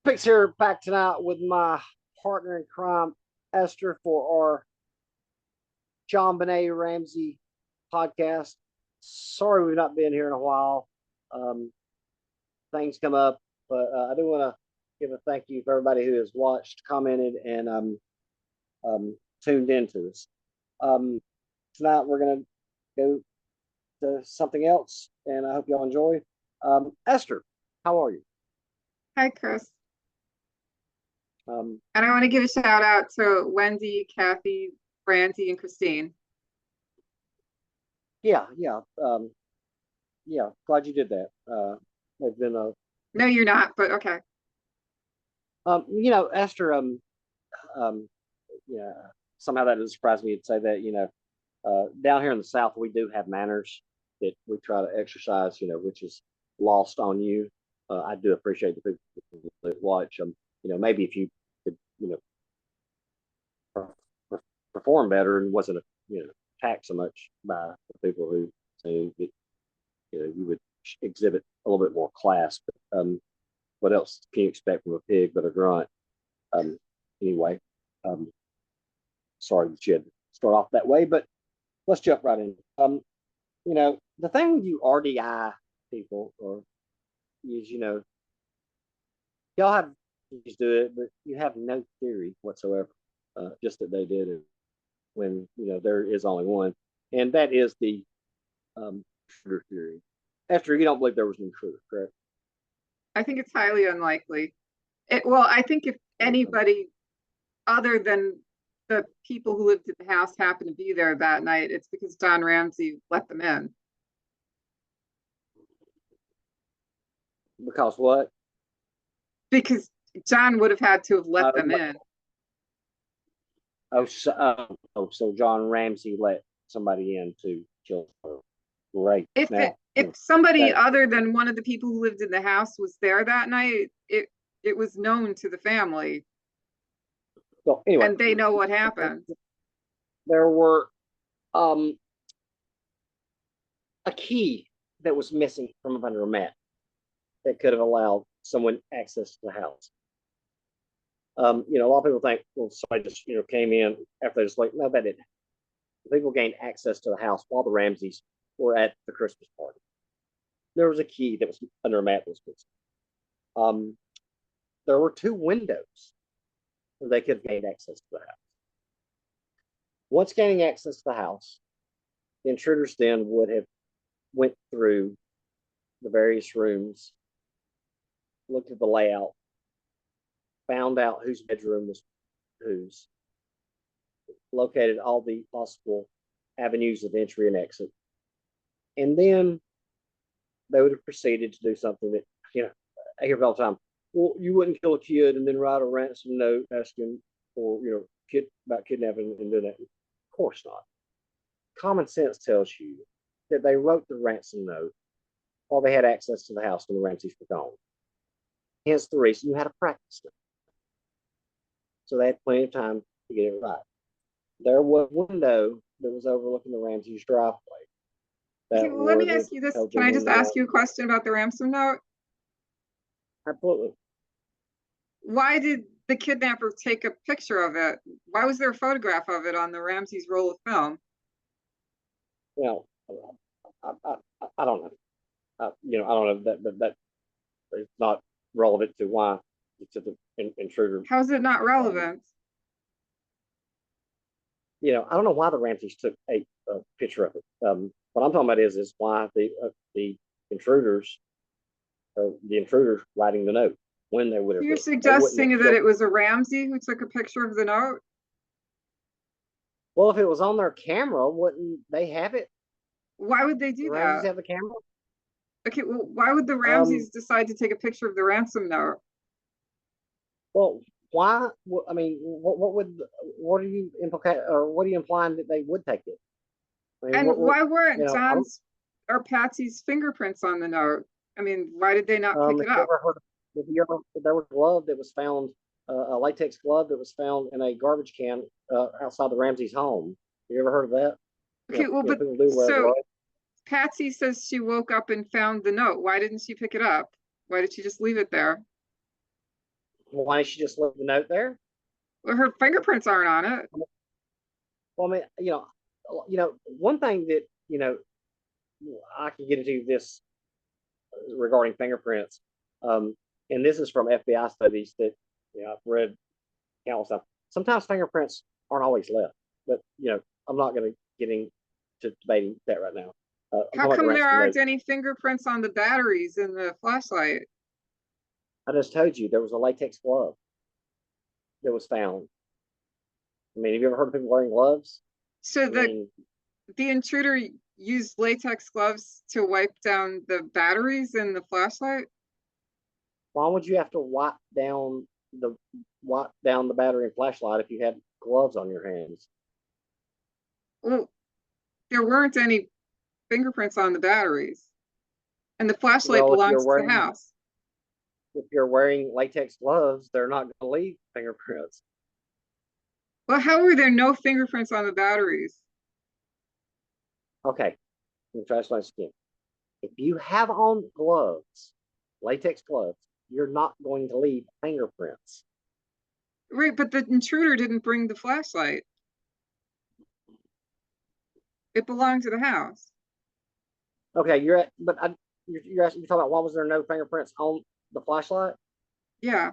Picks here back tonight with my partner in crime, Esther, for our JonBenét Ramsey podcast. Sorry we've not been here in a while. Um, Things come up, but I do want to give a thank you for everybody who has watched, commented, and tuned into us. Tonight we're going to go to something else, and I hope y'all enjoy. Esther, how are you? Hi, Chris. Um, And I want to give a shout out to Wendy, Kathy, Brandy, and Christine. yeah, yeah, yeah. Glad you did that. They've been No, you're not, but okay. Esther, um, yeah, somehow that doesn't surprise me to say that, down here in the South, we do have manners that we try to exercise, which is lost on you. I do appreciate the people that watch. Maybe if you could, perform better and wasn't, attacked so much by the people who say that, you would exhibit a little bit more class. But what else can you expect from a pig but a grunt? Anyway, um, sorry that you had to start off that way, but let's jump right in. The thing with you RDI people is, y'all have to do it, but you have no theory whatsoever. Just that they did it when there is only one, and that is the intruder theory. Esther, you don't believe there was an intruder, correct? I think it's highly unlikely. Well, I think if anybody other than the people who lived at the house happened to be there that night, it's because John Ramsey let them in. Because what? Because John would have had to have let them in. So John Ramsey let somebody in to kill her. Great. If somebody other than one of the people who lived in the house was there that night, it was known to the family. So anyway, and they know what happened. There were a key that was missing from under a mat that could have allowed someone access to the house. A lot of people think, well, somebody just came in after they just like, no, that didn't happen. People gained access to the house while the Ramseys were at the Christmas party. There was a key that was under a mat that was missing. There were two windows where they could have gained access to the house. Once gaining access to the house, the intruders then would have went through the various rooms, looked at the layout, found out whose bedroom was whose, located all the possible avenues of entry and exit, and then they would have proceeded to do something that, I hear all the time. Well, you wouldn't kill a kid and then write a ransom note asking for, about kidnapping and doing that. Of course not. Common sense tells you that they wrote the ransom note while they had access to the house when the Ramseys were gone. Hence the reason you had to practice it. So they had plenty of time to get it right. There was a window that was overlooking the Ramseys' driveway. Okay, well, let me ask you this. Can I just ask you a question about the ransom note? Absolutely. Why did the kidnapper take a picture of it? Why was there a photograph of it on the Ramsey's roll of film? I don't know. I don't know that is not relevant to why to the intruder. How is it not relevant? I don't know why the Ramseys took a picture of it. What I'm talking about is why the intruders writing the note when they would have. You're suggesting that it was a Ramsey who took a picture of the note? Well, if it was on their camera, wouldn't they have it? Why would they do that? Ramseys have the camera. Okay, well, why would the Ramseys decide to take a picture of the ransom note? Well, why? I mean, what are you implying, or what are you implying that they would take it? I mean, and why weren't John's or Patsy's fingerprints on the note? I mean, why did they not pick it up? There was a glove that was found, a latex glove that was found in a garbage can outside the Ramsey's home. You ever heard of that? Okay, well, but so Patsy says she woke up and found the note. Why didn't she pick it up? Why did she just leave it there? Why didn't she just leave the note there? Well, her fingerprints aren't on it. Well, I mean, one thing that, I can get into this regarding fingerprints, and this is from FBI studies that, I've read countless times. Sometimes fingerprints aren't always left, but, I'm not going to get into debating that right now. How come there aren't any fingerprints on the batteries in the flashlight? I just told you there was a latex glove that was found. I mean, have you ever heard of people wearing gloves? So the intruder used latex gloves to wipe down the batteries in the flashlight? Why would you have to wipe down the battery and flashlight if you had gloves on your hands? Well, there weren't any fingerprints on the batteries, and the flashlight Well, belongs to the house. If you're wearing latex gloves, they're not going to leave fingerprints. Well, how were there no fingerprints on the batteries? Okay, let me try this once again. If you have on gloves, latex gloves, you're not going to leave fingerprints. Right, but the intruder didn't bring the flashlight. It belonged to the house. Okay, you're talking about why was there no fingerprints on the flashlight? Yeah.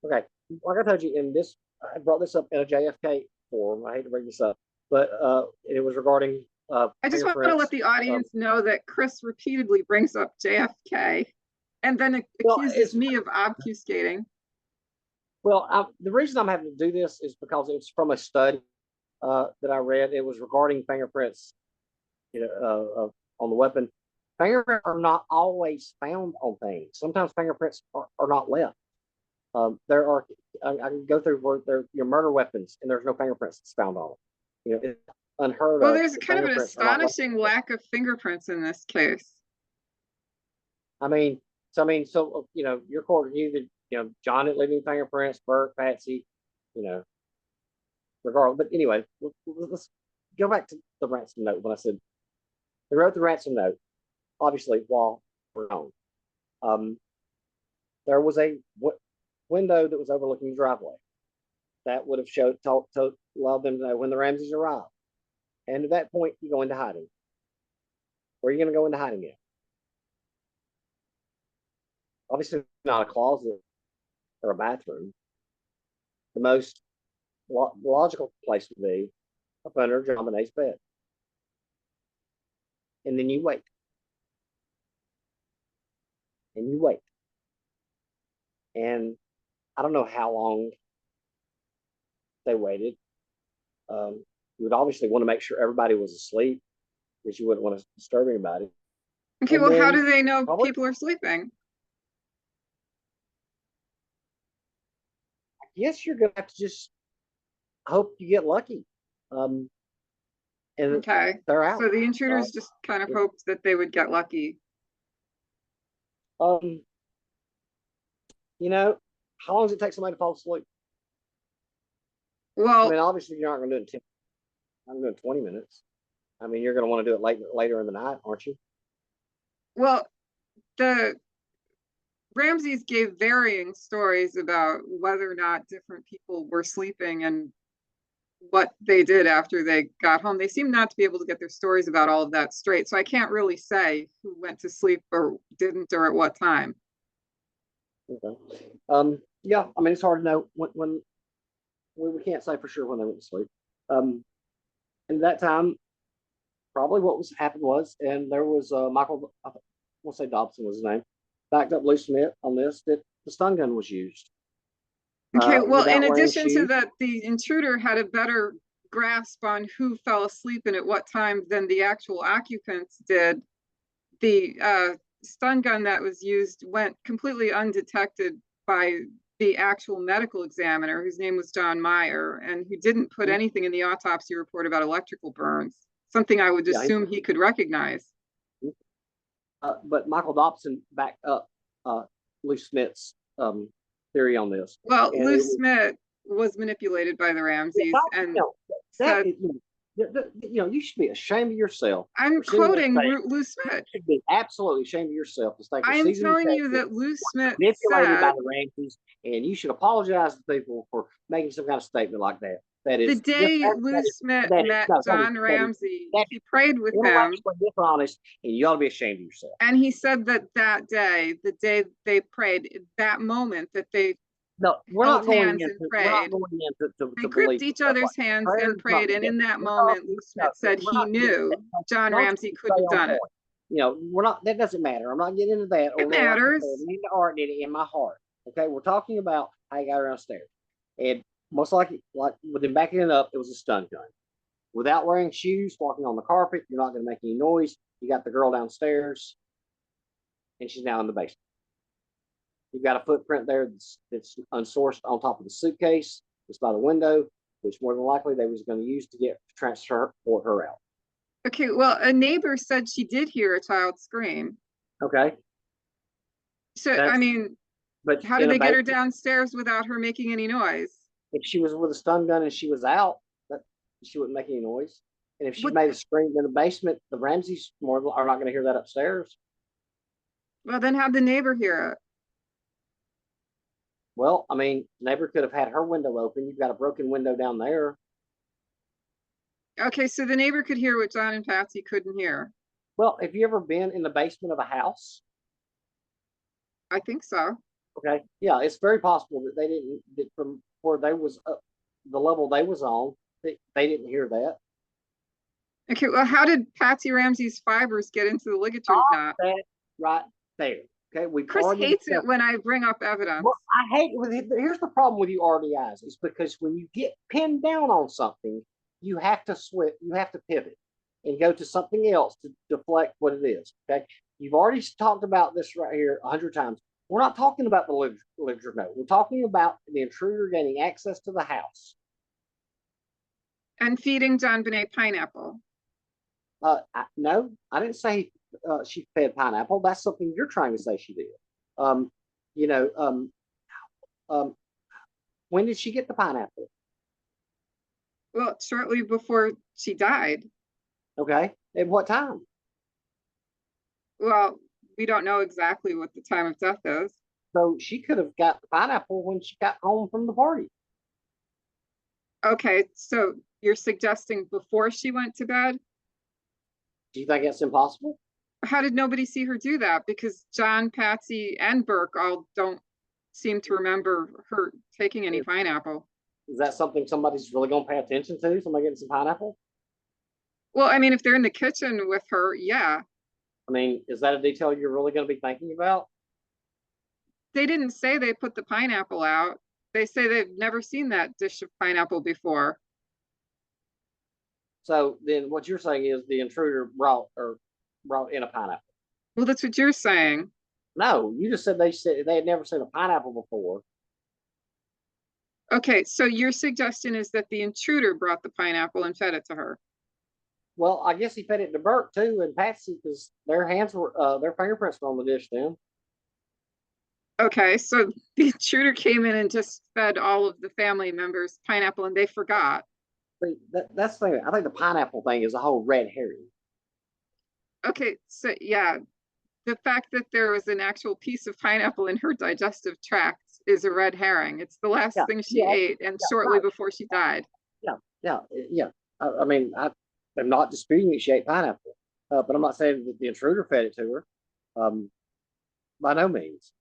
Okay, like I told you in this, I brought this up in a JFK forum. I hate to bring this up, but it was regarding. I just want to let the audience know that Chris repeatedly brings up JFK, and then accuses me of obfuscating. Well, the reason I'm having to do this is because it's from a study that I read. It was regarding fingerprints, on the weapon. Fingerprints are not always found on things. Sometimes fingerprints are not left. There are, I can go through where your murder weapons and there's no fingerprints found on them. It's unheard of. Well, there's kind of an astonishing lack of fingerprints in this case. So your court reviewed that, John didn't leave any fingerprints, Bert, Patsy, regardless. But anyway, let's go back to the ransom note. When I said they wrote the ransom note, obviously while we're on, there was a window that was overlooking the driveway that would have allowed them to know when the Ramseys arrived. And at that point, you go into hiding. Where are you going to go into hiding at? Obviously, not a closet or a bathroom. The most logical place would be up under JonBenét's bed. And then you wait. And you wait. And I don't know how long they waited. You would obviously want to make sure everybody was asleep because you wouldn't want to disturb anybody. Okay, well, how do they know people are sleeping? I guess you're going to have to just hope you get lucky. And okay, they're out. So the intruders just kind of hoped that they would get lucky. How long does it take somebody to fall asleep? Well, obviously you're not going to do it in 10. I'm doing 20 minutes. You're going to want to do it later in the night, aren't you? Well, the Ramseys gave varying stories about whether or not different people were sleeping and what they did after they got home. They seem not to be able to get their stories about all of that straight. So I can't really say who went to sleep or didn't or at what time. Okay. Yeah, it's hard to know when we can't say for sure when they went to sleep. And that time, probably what happened was, and there was Michael, we'll say Dobson was his name, backed up Lou Smith on this, that the stun gun was used. Okay, well, in addition to that, the intruder had a better grasp on who fell asleep and at what time than the actual occupants did. The stun gun that was used went completely undetected by the actual medical examiner, whose name was John Meyer, and who didn't put anything in the autopsy report about electrical burns, something I would assume he could recognize. But Michael Dobson backed up Lou Smith's theory on this. Well, Lou Smith was manipulated by the Ramseys, and You should be ashamed of yourself. I'm for sitting there quoting saying, Lou you Smith. should be absolutely ashamed of yourself to think I that am seasoning telling you packet that Lou was Smith manipulated by said the Ramseys, and you should apologize to people for making some kind of statement like that. That the is just day Lou Smith met no, John Ramsey, that he prayed with is him, intellectually dishonest, and you ought to be ashamed of yourself. and he said that that day, the day they prayed, that moment that they No, held hands and we're not prayed, going into they to gripped believe each stuff like other's hands prayer and is not prayed. And yeah. in that We're not, moment, Lou no, Smith said we're he not getting knew John don't Ramsey stay couldn't have on done it. point. We're not. That doesn't matter. I'm not getting into that. It Although, like I matters. said, me and the art did it in my heart. Okay, we're talking about how you got her downstairs, and most likely, like with him backing it up, it was a stun gun. Without wearing shoes, walking on the carpet, you're not going to make any noise. You got the girl downstairs, and she's now in the basement. You've got a footprint there that's unsourced on top of the suitcase. It's by the window, which more than likely they was going to use to get transport her out. Okay, well, a neighbor said she did hear a child scream. Okay, So, that's I mean, but how did they get her downstairs without her making any noise? If she was with a stun gun and she was out, that she wouldn't make any noise. And if she What? made a scream in the basement, the Ramseys are not going to hear that upstairs. Well, then how'd the neighbor hear it? Well, I mean, neighbor could have had her window open. You've got a broken window down there. Okay, so the neighbor could hear what John and Patsy couldn't hear. Well, have you ever been in the basement of a house? I think so. Okay, yeah, it's very possible that they didn't, that from where they was the level they was on, they didn't hear that. Okay, well, how did Patsy Ramsey's fibers get into the ligature knot? That right there. Okay, we Chris hates it when I bring up evidence. Well, I hate with it. Here's the problem with you RDIs is because when you get pinned down on something, you have to switch, you have to pivot and go to something else to deflect what it is. Okay, you've already talked about this right here 100 times. We're not talking about the ligature note. We're talking about the intruder gaining access to the house and feeding JonBenét pineapple. No, I didn't say she fed pineapple. That's something you're trying to say she did. You know, when did she get the pineapple? Well, shortly before she died. Okay, at what time? Well, we don't know exactly what the time of death is. So she could have got the pineapple when she got home from the party. Okay, so you're suggesting before she went to bed? Do you think it's impossible? How did nobody see her do that? Because John, Patsy, and Burke all don't seem to remember her taking any pineapple. Is that something somebody's really going to pay attention to? Somebody getting some pineapple? Well, I mean, if they're in the kitchen with her, yeah. I mean, is that a detail you're really going to be thinking about? They didn't say they put the pineapple out. They say they've never seen that dish of pineapple before. So then what you're saying is the intruder brought in a pineapple. Well, that's what you're saying. No, you just said they had never seen a pineapple before. Okay, so your suggestion is that the intruder brought the pineapple and fed it to her. Well, I guess he fed it to Burke too and Patsy because their fingerprints were on the dish then. Okay, so the intruder came in and just fed all of the family members pineapple and they forgot. See, that's the thing. I think the pineapple thing is a whole red herring. Okay, so yeah, the fact that there was an actual piece of pineapple in her digestive tract is a red herring. It's the last thing she ate and shortly before she died. Yeah. I mean, I'm not disputing that she ate pineapple, but I'm not saying that the intruder fed it to her. By no means.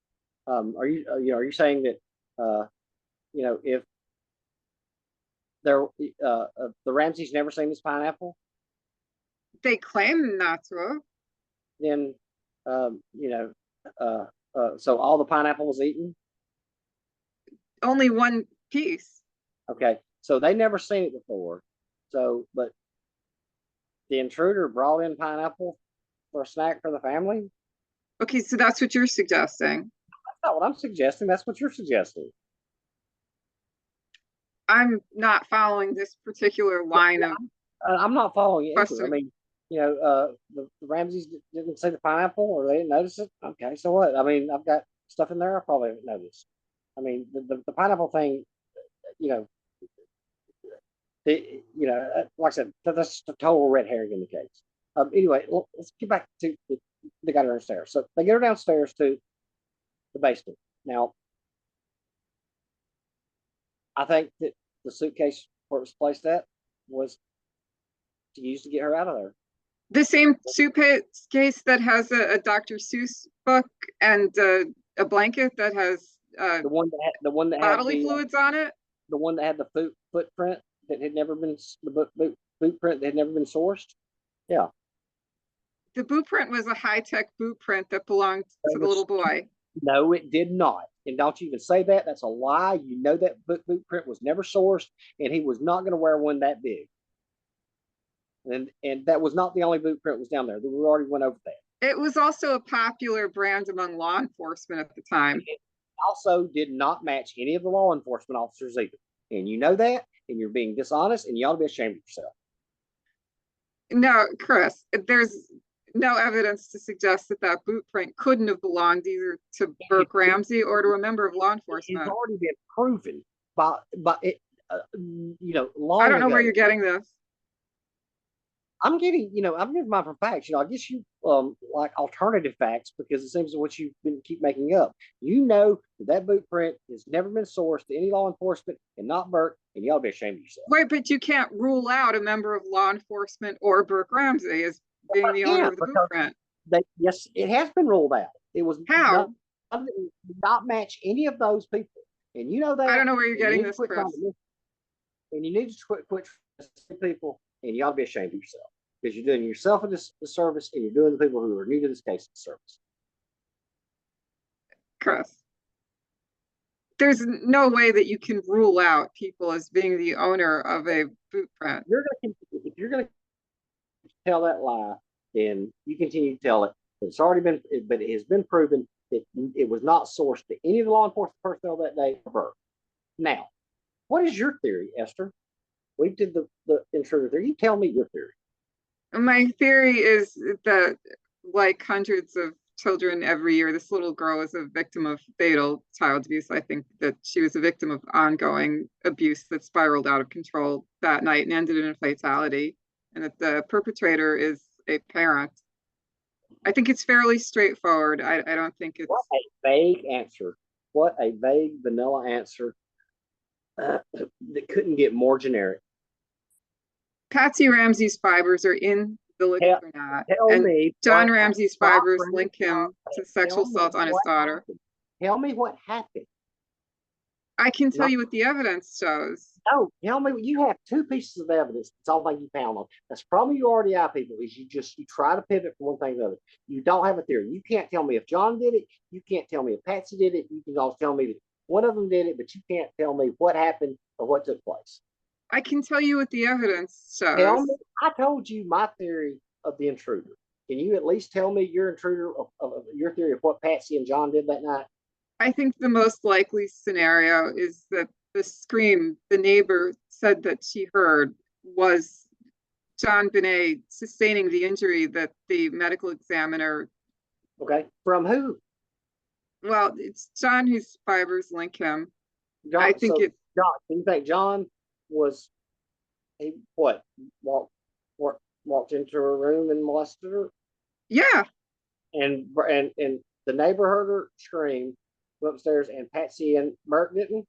Are you saying that if the Ramseys never seen this pineapple? They claim not to have. Then so all the pineapple was eaten? Only one piece. Okay, so they never seen it before. So, but the intruder brought in pineapple for a snack for the family? Okay, so that's what you're suggesting. That's not what I'm suggesting. That's what you're suggesting. I'm not following this particular line of. I'm not following it Question. either. I mean, the Ramseys didn't see the pineapple or they didn't notice it. Okay, so what? I mean, I've got stuff in there I probably haven't noticed. I mean, the pineapple thing, Like I said, that's a total red herring in the case. Anyway, let's get back to they got her downstairs. So they get her downstairs to the basement. Now, I think that the suitcase where it was placed at was to use to get her out of there. The same suitcase that has a Dr. Seuss book and a blanket that has The one that had bodily fluids on it. the one that had the footprint that had never been the bootprint that had never been sourced. Yeah. The Bootprint was a high-tech Bootprint that belonged to the little boy. No, it did not. And don't you even say that. That's a lie. You know that Bootprint was never sourced, and he was not going to wear one that big. And that was not the only Bootprint was down there. We already went over that. It was also a popular brand among law enforcement at the time. It also did not match any of the law enforcement officers either. And you know that, and you're being dishonest, and you ought to be ashamed of yourself. No, Chris, there's no evidence to suggest that Bootprint couldn't have belonged either to Burke Ramsey or to a member of law enforcement. It's already been proven by it, long I don't know ago. where you're getting this. I'm getting mine from facts. I guess you like alternative facts because it seems what you've been keep making up. You know that Bootprint has never been sourced to any law enforcement and not Burke, and you ought to be ashamed of yourself. Wait, but you can't rule out a member of law enforcement or Burke Ramsey as being the owner of the Bootprint. Yes, it has been ruled out. It was how not match any of those people, and you know that. I don't know where you're getting this, Chris. And you need to quit people, and you ought to be ashamed of yourself because you're doing yourself a disservice, and you're doing the people who are new to this case a disservice. Chris, there's no way that you can rule out people as being the owner of a Bootprint. If you're going to tell that lie, then you continue to tell it. But it has been proven that it was not sourced to any of the law enforcement personnel that day or Burke. Now, what is your theory, Esther? We did the intruder theory. You tell me your theory. My theory is that, like hundreds of children every year, this little girl is a victim of fatal child abuse. I think that she was a victim of ongoing abuse that spiraled out of control that night and ended in a fatality, and that the perpetrator is a parent. I think it's fairly straightforward. I don't think it's... What a vague answer. What a vague, vanilla answer that couldn't get more generic. Patsy Ramsey's fibers are in the liquid or not. And John Ramsey's fibers link him to sexual assault on his daughter. Tell me what happened. I can tell you what the evidence shows. No, tell me. You have two pieces of evidence. That's all you found on. That's probably you already have, people. Is you try to pivot from one thing to the other. You don't have a theory. You can't tell me if John did it. You can't tell me if Patsy did it. You can always tell me that one of them did it, but you can't tell me what happened or what took place. I can tell you what the evidence shows. Tell me. I told you my theory of the intruder. Can you at least tell me your your theory of what Patsy and John did that night? I think the most likely scenario is that the scream the neighbor said that she heard was JonBenét sustaining the injury that the medical examiner... Okay, from who? Well, it's John whose fibers link him. John, I think John. Do you think John was walked into her room and molested her? Yeah. And the neighbor heard her scream, went upstairs, and Patsy and Burke didn't?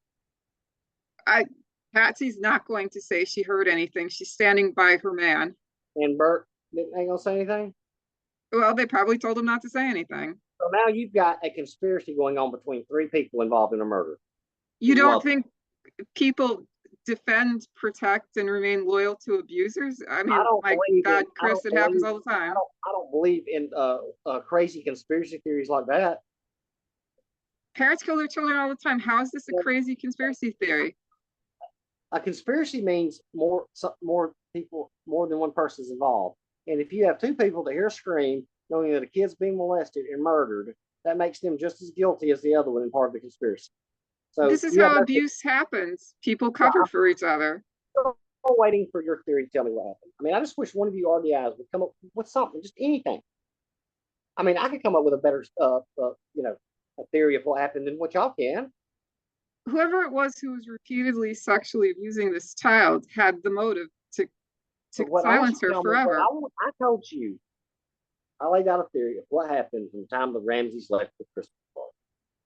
Patsy's not going to say she heard anything. She's standing by her man. And Burke ain't gonna say anything? Well, they probably told him not to say anything. So now you've got a conspiracy going on between three people involved in a murder. You don't think people defend, protect, and remain loyal to abusers? I mean, my God, Chris, it happens all the time. I don't believe in crazy conspiracy theories like that. Parents kill their children all the time. How is this a crazy conspiracy theory? A conspiracy means more people, more than one person is involved. And if you have two people that hear a scream, knowing that a kid's being molested and murdered, that makes them just as guilty as the other one and part of the conspiracy. So this is how abuse happens. People cover for each other. I'm waiting for your theory to tell me what happened. I mean, I just wish one of you RDIs would come up with something, just anything. I mean, I could come up with a better, a theory of what happened than what y'all can. whoever it was who was repeatedly sexually abusing this child had the motive to But what I want you silence to her tell me, what forever. I told you, I laid out a theory of what happened from the time the Ramseys left the Christmas party.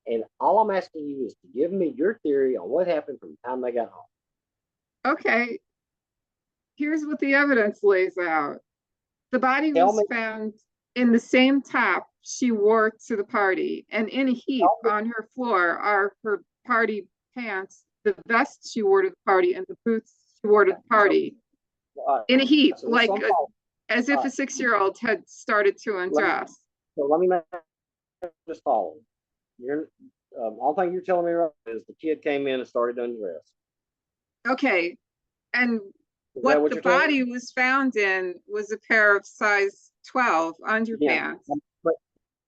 And all I'm asking you is to give me your theory on what happened from the time they got home. Okay, here's what the evidence lays out. The body Tell was me, found in the same top she wore to the party, and in a heap tell me, on her floor are her party pants, the vest she wore to the party, and the boots she wore to the so, party. In a heap, so this is like unfold. as if a 6-year-old had started to Let me, undress. so let me make this follow. You're, all thing you're telling me right is the kid came in and started to undress. Okay, and Is that what what the you're telling me? body was found in was a pair of size 12 Yeah, underpants. but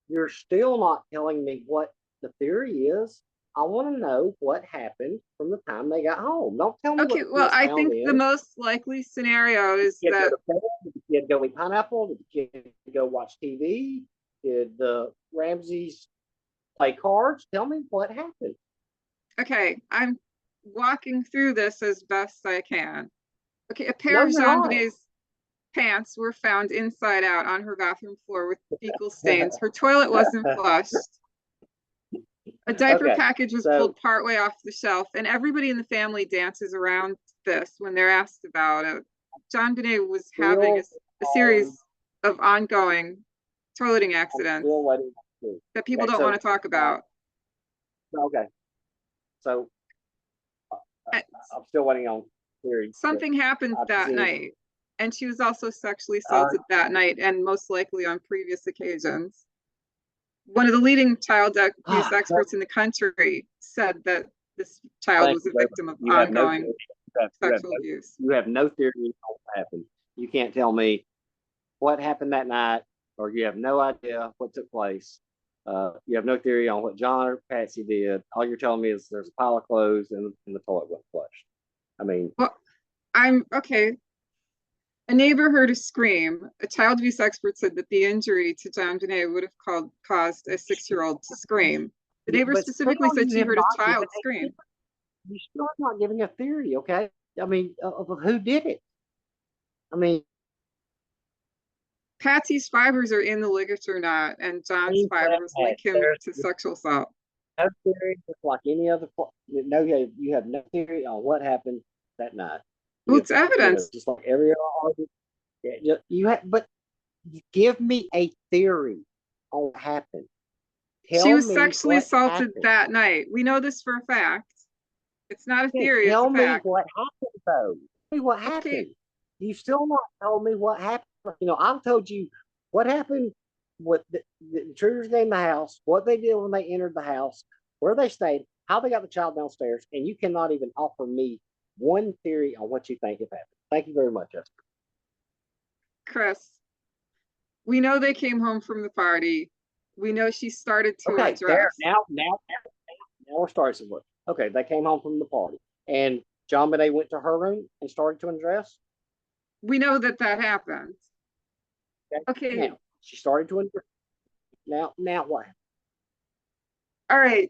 you're still not telling me what the theory is. I want to know what happened from the time they got home. Don't tell me what Okay, the kid well, was I found think the in. most likely scenario is Did the kid go that to bed? Did the kid go eat pineapple? Did the kid go watch TV? Did the Ramseys play cards? Tell me what happened. okay, I'm walking through this as best I can. Okay, a pair No, of you're not. JonBenét's pants were found inside out on her bathroom floor with fecal stains. Her toilet wasn't flushed. A diaper Okay, package was so pulled partway off the shelf, and everybody in the family dances around this when they're asked about it. JonBenét was having still a on. series of ongoing toileting I'm accidents still waiting. that people Okay, don't want to talk uh, about. okay, so Uh, I'm still waiting on theory that Something happened I that presented. night, and she was also sexually Uh, assaulted that night and most likely on previous occasions. One of the leading child abuse so, experts in the country said that this child thank was you a very much. victim of You have no ongoing theory. sexual abuse. You have no theory on what happened. You can't tell me what happened that night, or you have no idea what took place. You have no theory on what John or Patsy did. All you're telling me is there's a pile of clothes and the toilet wasn't flushed. I mean, Well, I'm okay. A neighbor heard a scream. A child abuse expert said that the injury to JonBenét would have caused a 6-year-old to scream. The neighbor but still specifically said you she have heard a not given child a scream. theory. You still have not giving a theory, okay? I mean, of who did it. I mean, Patsy's fibers are in the ligature knot, and John's fibers link him there's to sexual assault. no theory, just like any other. No, you have no theory on what happened that night. Well, You it's have, evidence. just like every other argument. Yeah, you have, but give me a theory on what happened. She Tell was me sexually what assaulted happened. that night. We know this for a fact. It's not a Okay, theory, it's a tell me fact. what happened, though. Tell me what Okay, happened. You still not told me what happened. I've told you what happened with the intruders came in the house, what they did when they entered the house, where they stayed, how they got the child downstairs, and you cannot even offer me one theory on what you think it happened. Thank you very much, Esther. Chris, we know they came home from the party. We know she started to Okay, there undress. now we're starting some work. Okay, they came home from the party, and JonBenét went to her room and started to undress. We know that that happened. Okay, Okay, now she started to undress. Now what? all right.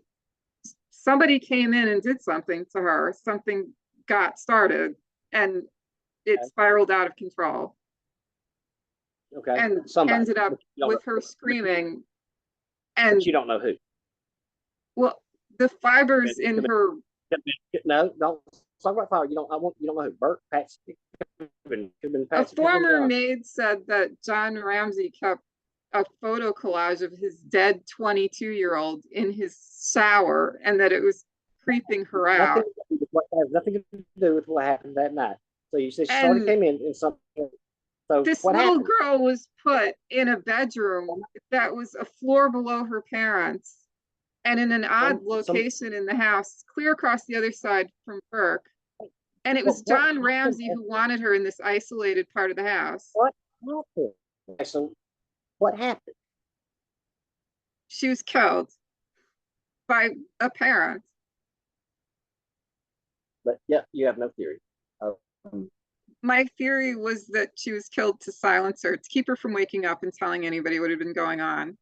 Somebody came in and did something to her. Something got started, and it Okay, spiraled out of control okay. and Somebody, ended up but you don't with her know, screaming. but And you don't know who. well, the fibers in her, No, don't talk about fire. You don't know who. Bert, Patsy, could have been a Patsy, could have been former John. maid said that John Ramsey kept a photo collage of his dead 22-year-old in his shower and that it was creeping her Nothing out. has nothing to do with what happened that night. So you said she started And came in something. So this what little happened? girl was put in a bedroom that was a floor below her parents and in an odd Some location in the house, clear across the other side from Burke. And it was what John happened? Ramsey who wanted her in this isolated part of the house. What happened? Okay, so what happened? She was killed by a parent. But yeah, you have no theory. Um, My theory was that she was killed to silence her, to keep her from waking up and telling anybody what had been going on.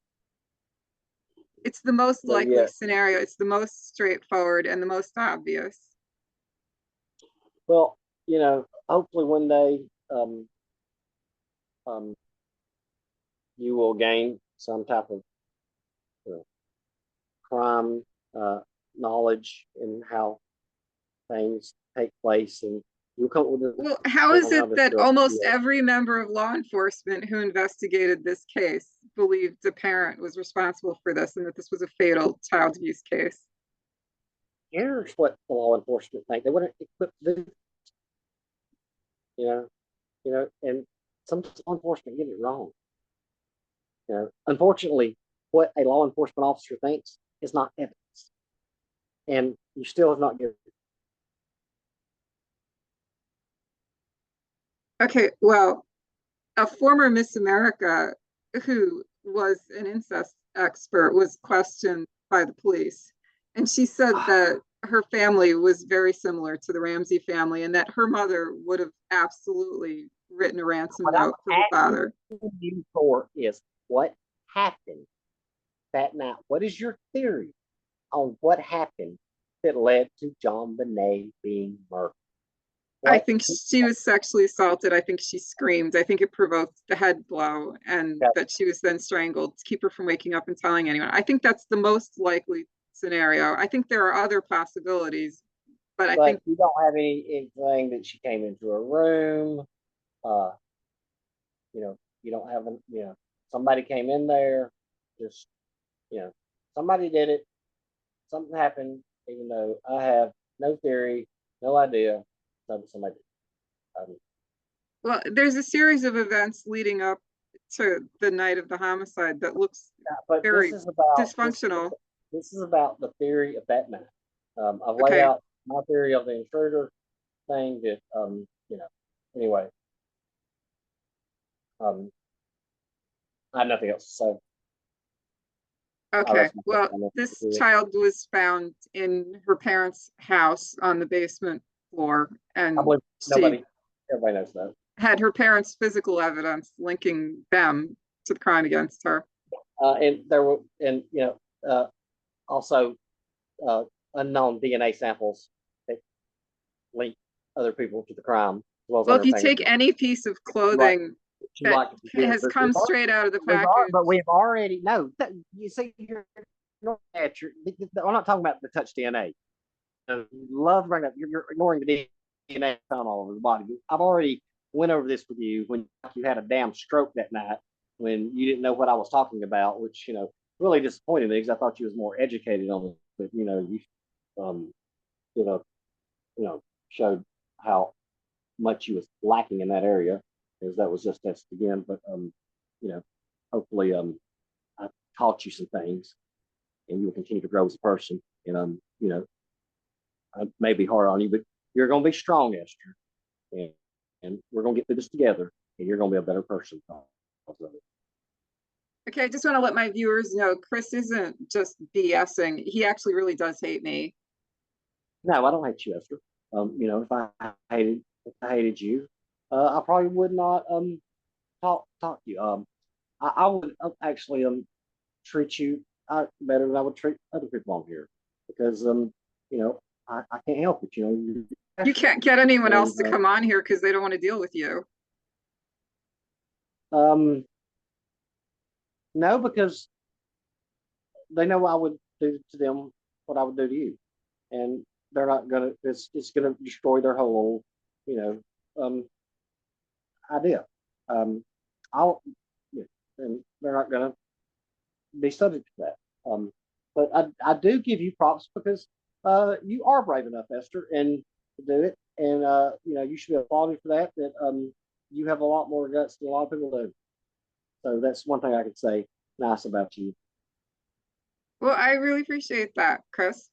It's the most So likely yeah, scenario. It's the most straightforward and the most obvious. well, hopefully one day um, you will gain some type of you know, crime knowledge and how things take place, and you'll come up with a Well, how is on how it this that drug almost deal. every member of law enforcement who investigated this case believed the parent was responsible for this and that this was a fatal child abuse case? Here's what the law enforcement think. They wouldn't equip to do, you know, and some law enforcement get it wrong. Unfortunately, what a law enforcement officer thinks is not evidence, and you still have not given. Okay, well, a former Miss America who was an incest expert was questioned by the police. And she said that her family was very similar to the Ramsey family and that her mother would have absolutely written a ransom What I'm note for the asking father. you for is what happened that night. What is your theory on what happened that led to JonBenét being murdered? I What? think she was sexually assaulted. I think she screamed. I think it provoked the head blow and that she was then strangled to keep her from waking up and telling anyone. I think that's the most likely scenario. I think there are other possibilities, but I But think you don't have anything that she came into a room. Uh, you don't have somebody came in there, just somebody did it. Something happened, even though I have no theory, no idea. Somebody did. well, there's a series of events leading up to the night of the homicide that looks But very dysfunctional. this is about the theory of that night. I've laid Okay. out my theory of the intruder thing that anyway. I have nothing else to say. Okay. Well, this child was found in her parents' house on the basement floor, I and believe she everybody knows that. had her parents' physical evidence linking them to the crime against her. And there were, and also uh, unknown DNA samples that link other people to the crime, as well as Well, on if her you take fingerprints. any piece of Like clothing she that liked to do, has come straight out of the package. but we've already no. You see, you're at your. I'm not talking about the touch DNA. Love right now. You're ignoring the DNA found all over the body. I've already went over this with you when you had a damn stroke that night when you didn't know what I was talking about, which really disappointed me because I thought you was more educated on it. But you um you know showed how much you was lacking in that area, because that was just that's again. But you know hopefully I taught you some things and you will continue to grow as a person. And I may be hard on you, but you're going to be strong, Esther, and we're going to get through this together, and you're going to be a better person. Okay, I just want to let my viewers know Chris isn't just BSing. He actually really does hate me. No, I don't hate you, Esther. If I hated you, I probably would not talk to you. I would actually treat you better than I would treat other people on here, because I can't help it. You can't get anyone and else to come on here because they don't want to deal with you. No, because they know I would do to them what I would do to you, and they're not gonna. It's gonna destroy their whole, you idea. I'll, yeah, and they're not gonna be subject to that. But I do give you props because you are brave enough, Esther, and to do it, and you should be applauded for that. That you have a lot more guts than a lot of people do. So that's one thing I could say nice about you. Well, I really appreciate that, Chris.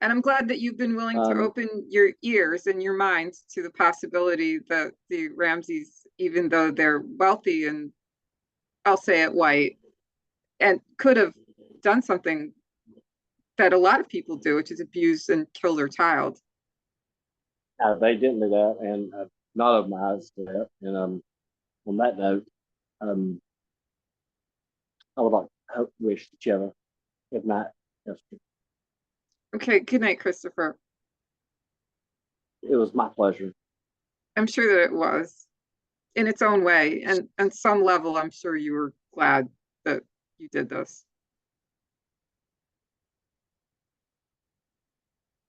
And I'm glad that you've been willing to Um, open your ears and your minds to the possibility that the Ramseys, even though they're wealthy and I'll say it white, and could have done something that a lot of people do, which is abuse and kill their child. they didn't do that, and none of my eyes did that. And on that note, I would like to wish each other Good night, Esther. Okay, good night, Christopher. It was my pleasure. I'm sure that it was in its own way. And on some level, I'm sure you were glad that you did this.